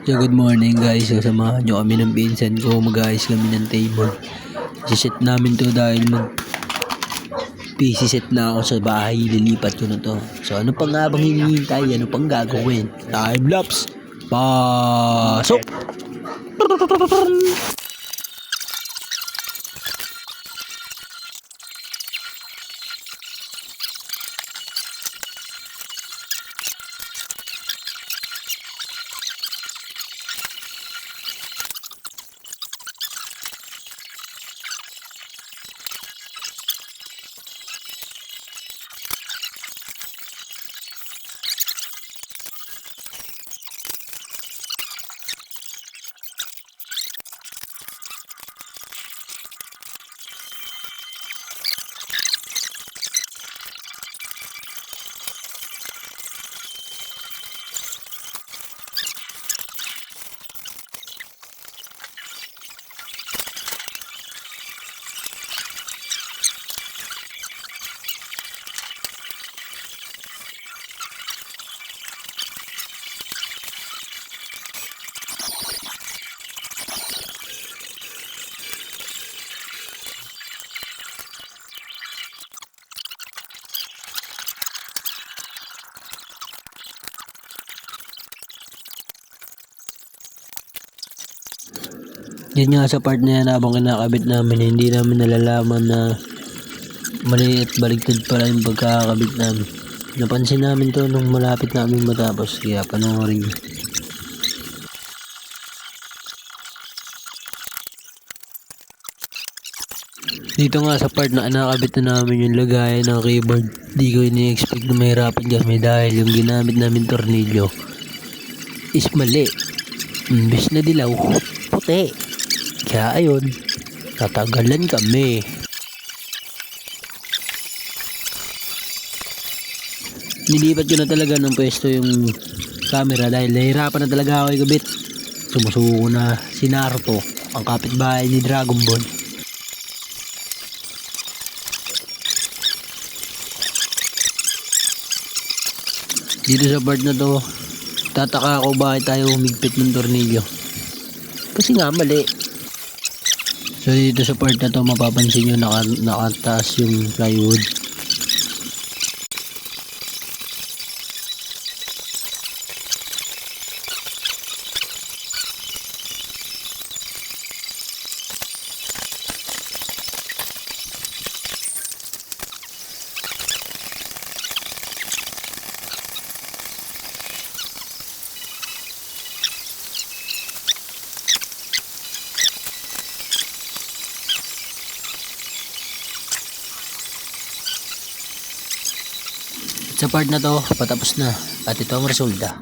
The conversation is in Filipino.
So good morning guys, so samahan nyo kami ng pinsan ko, mag-ayos kami ng table. Siset namin to dahil PC set na ako sa bahay, lilipat ko na to. So ano pang nga bang hinihintay, ano pang gagawin? Time lapse, pasok! Yun nga sa part na yan, habang kinakabit namin, hindi namin nalalaman na mali at baligtad pala yung pagkakabit namin. Napansin namin to nung malapit namin matapos, kaya panoorin nyo. Dito nga sa part na nakabit na namin yung lagayan ng keyboard, di ko ini-expect na mahirapan kami dahil yung ginamit namin tornilyo is mali. Imbis na dilaw, puti. Kaya ayun, tatagalan kami. Nilipat ko na talaga ng pwesto yung camera dahil nahirapan na talaga ako ikabit. Sumusuko na si Naruto, ang kapitbahay ni Dragon Ball. Dito sa part na to, tataka ako bakit tayo humigpit ng tornilyo. Kasi nga mali. So dito sa part na to, mapapansin nyo nakataas yung plywood. Sa part na to, patapos na at ito ang resulta.